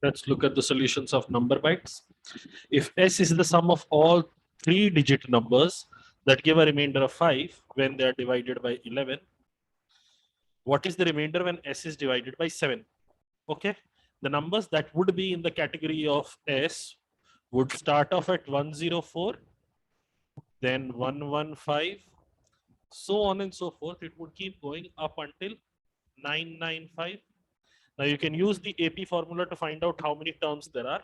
Let's look at the solutions of number bytes. If S is the sum of all 3-digit numbers that give a remainder of 5 when they are divided by 11, what is the remainder when S is divided by 7? Okay, the numbers that would be in the category of S would start off at 104, then 115, so on and so forth. It would keep going up until 995. Now you can use the AP formula to find out how many terms there are,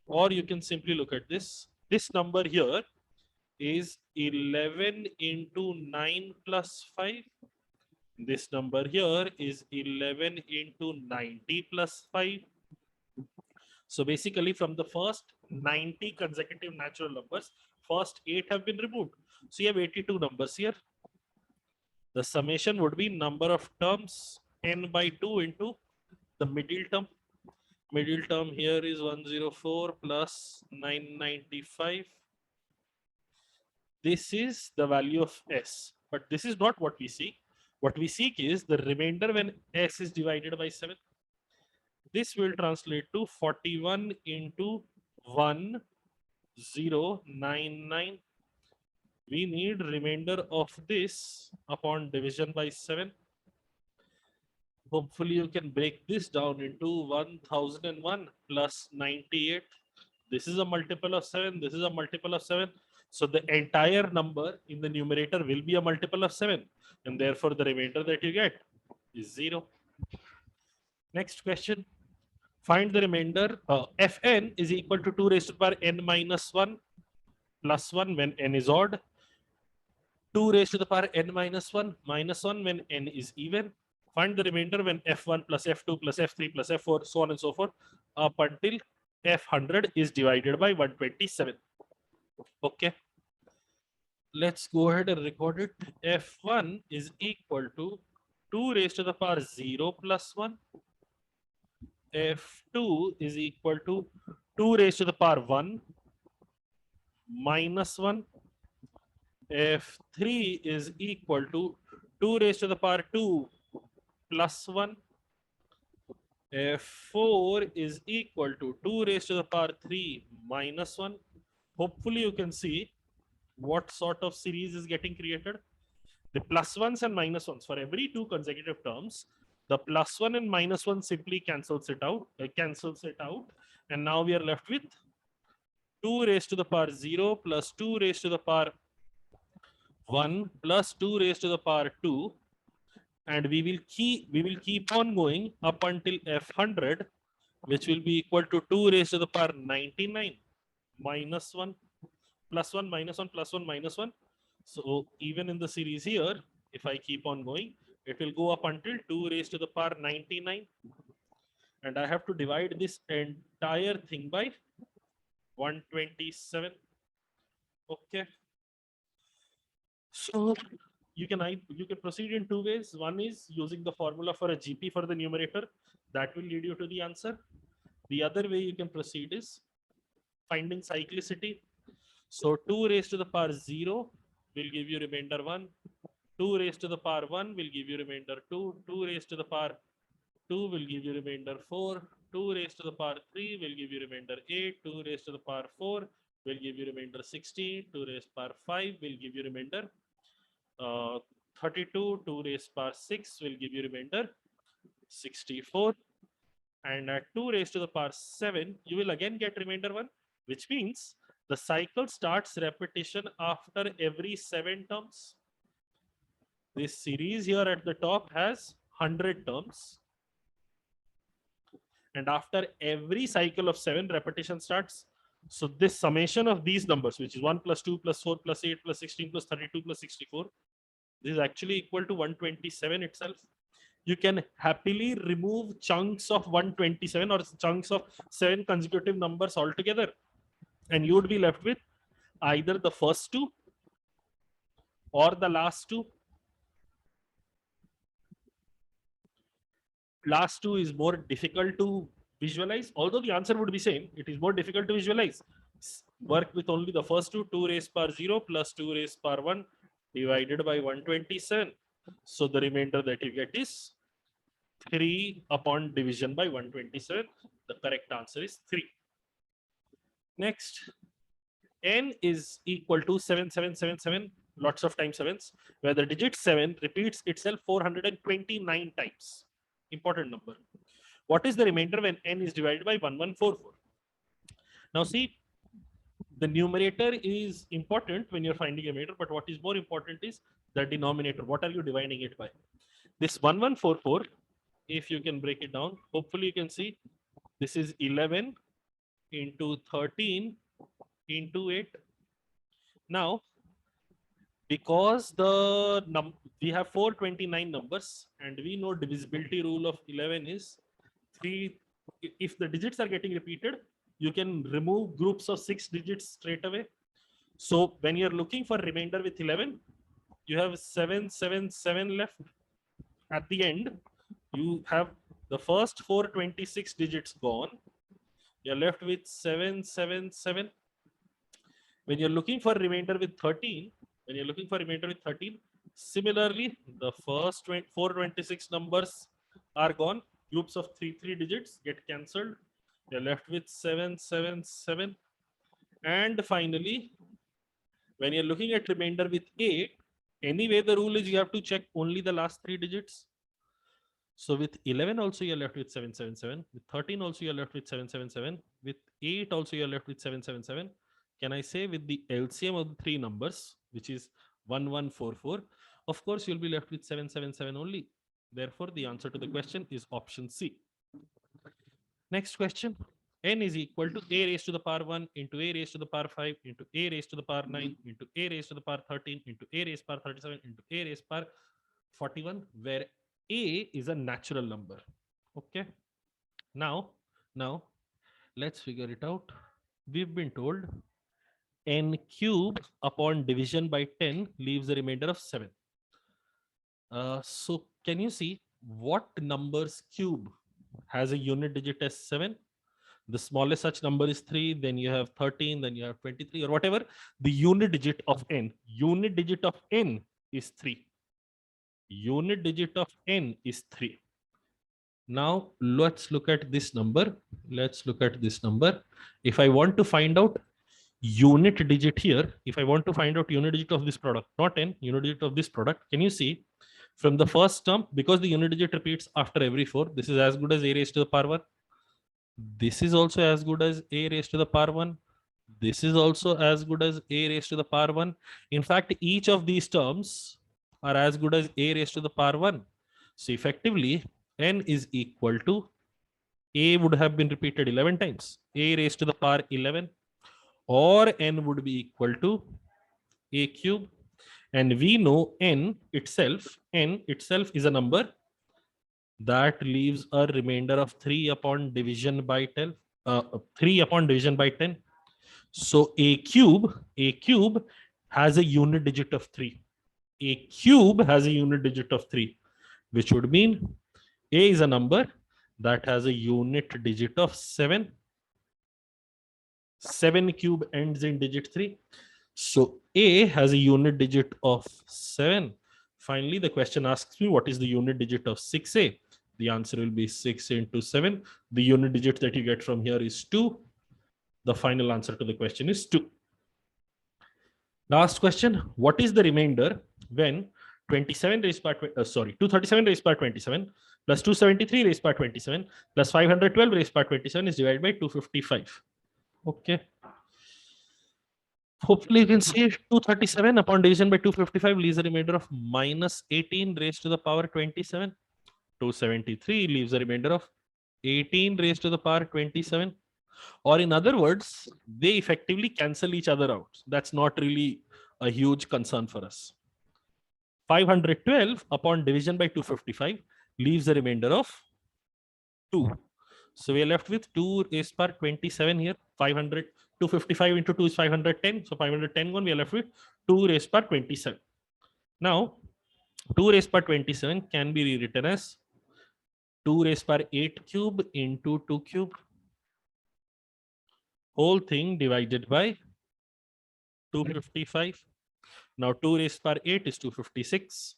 or you can simply look at this. This number here is 11 into 9 plus 5. This number here is 11 into 90 plus 5. So basically from the first 90 consecutive natural numbers, first 8 have been removed. So you have 82 numbers here. The summation would be number of terms n by 2 into the middle term. Middle term here is 104 plus 995. This is the value of S, but this is not what we seek. What we seek is the remainder when S is divided by 7. This will translate to 41 into 1099. We need remainder of this upon division by 7. Hopefully you can break this down into 1001 plus 98. This is a multiple of 7. This is a multiple of 7. So the entire number in the numerator will be a multiple of 7. And therefore the remainder that you get is 0. Next question. Find the remainder. Fn is equal to 2 raised to the power n minus 1 plus 1 when n is odd. 2 raised to the power n minus 1 minus 1 when n is even. Find the remainder when f1 plus f2 plus f3 plus f4, so on and so forth, up until f100 is divided by 127. Okay. Let's go ahead and record it. f1 is equal to 2 raised to the power 0 plus 1. f2 is equal to 2 raised to the power 1 minus 1. f3 is equal to 2 raised to the power 2 plus 1. f4 is equal to 2 raised to the power 3 minus 1. Hopefully you can see what sort of series is getting created. The plus ones and minus ones for every 2 consecutive terms, the plus 1 and minus 1 simply cancels it out. And now we are left with 2 raised to the power 0 plus 2 raised to the power 1 plus 2 raised to the power 2. And we will keep on going up until f100, which will be equal to 2 raised to the power 99 minus 1 plus 1 minus 1 plus 1 minus 1. So even in the series here, if I keep on going, it will go up until 2 raised to the power 99. And I have to divide this entire thing by 127. Okay. So you can proceed in 2 ways. One is using the formula for a GP for the numerator. That will lead you to the answer. The other way you can proceed is finding cyclicity. So 2 raised to the power 0 will give you remainder 1. 2 raised to the power 1 will give you remainder 2. 2 raised to the power 2 will give you remainder 4. 2 raised to the power 3 will give you remainder 8. 2 raised to the power 4 will give you remainder 16. 2 raised to the power 5 will give you remainder 32. 2 raised to the power 6 will give you remainder 64. And at 2 raised to the power 7, you will again get remainder 1, which means the cycle starts repetition after every 7 terms. This series here at the top has 100 terms. And after every cycle of 7, repetition starts. So this summation of these numbers, which is 1 plus 2 plus 4 plus 8 plus 16 plus 32 plus 64, this is actually equal to 127 itself. You can happily remove chunks of 127 or chunks of 7 consecutive numbers altogether. And you would be left with either the first 2 or the last 2. Last 2 is more difficult to visualize, although the answer would be same. It is more difficult to visualize. Work with only the first 2, 2 raised power 0 plus 2 raised power 1 divided by 127. So the remainder that you get is 3 upon division by 127. The correct answer is 3. Next, n is equal to 7777, lots of times sevens, where the digit 7 repeats itself 429 times. Important number. What is the remainder when n is divided by 1144? Now see, the numerator is important when you're finding a remainder, but what is more important is the denominator. What are you dividing it by? This 1144, if you can break it down, hopefully you can see this is 11 into 13 into 8. Now, because we have 429 numbers and we know divisibility rule of 11 is 3. If the digits are getting repeated, you can remove groups of 6 digits straight away. So when you're looking for remainder with 11, you have 777 left. At the end, you have the first 426 digits gone. You're left with 777. When you're looking for remainder with 13, similarly, the first 426 numbers are gone. Groups of 3 digits get cancelled. You're left with 777. And finally, when you're looking at remainder with 8, anyway, the rule is you have to check only the last 3 digits. So with 11 also you're left with 777. With 13 also you're left with 777. With 8 also you're left with 777. Can I say with the LCM of the 3 numbers, which is 1144, of course you'll be left with 777 only. Therefore, the answer to the question is option C. Next question. N is equal to a raised to the power 1 into a raised to the power 5 into a raised to the power 9 into a raised to the power 13 into a raised to the power 37 into a raised to the power 41, where a is a natural number. Okay. Now let's figure it out. We've been told n cube upon division by 10 leaves a remainder of 7. So can you see what number's cube has a unit digit as 7? The smallest such number is 3, then you have 13, then you have 23 or whatever. The unit digit of n is 3. Unit digit of n is 3. Now let's look at this number. If I want to find out unit digit here, if I want to find out unit digit of this product, not n, unit digit of this product, can you see from the first term, because the unit digit repeats after every 4, this is as good as a raised to the power 1. This is also as good as a raised to the power 1. This is also as good as a raised to the power 1. In fact, each of these terms are as good as a raised to the power 1. So effectively, n is equal to a would have been repeated 11 times, a raised to the power 11, or n would be equal to a cube. And we know n itself is a number that leaves a remainder of 3 upon division by 10. 3 upon division by 10. So a cube has a unit digit of 3. A cube has a unit digit of 3, which would mean a is a number that has a unit digit of 7. 7 cube ends in digit 3. So a has a unit digit of 7. Finally, the question asks me what is the unit digit of 6a. The answer will be 6 into 7. The unit digit that you get from here is 2. The final answer to the question is 2. Last question. What is the remainder when 237 raised by 27 plus 273 raised by 27 plus 512 raised by 27 is divided by 255? Okay. Hopefully you can see 237 upon division by 255 leaves a remainder of minus 18 raised to the power 27. 273 leaves a remainder of 18 raised to the power 27. Or in other words, they effectively cancel each other out. That's not really a huge concern for us. 512 upon division by 255 leaves a remainder of 2. So we are left with 2 raised by 27 here. 255 into 2 is 510. So 510 gone, we are left with 2 raised by 27. Now, 2 raised by 27 can be rewritten as 2 raised by 8 cube into 2 cube. Whole thing divided by 255. Now 2 raised by 8 is 256.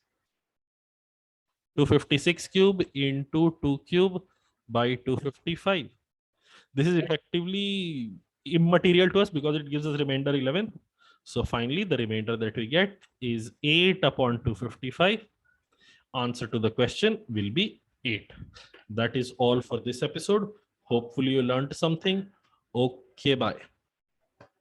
256 cube into 2 cube by 255. This is effectively immaterial to us because it gives us remainder 11. So finally, the remainder that we get is 8 upon 255. Answer to the question will be 8. That is all for this episode. Hopefully you learned something. Okay, bye.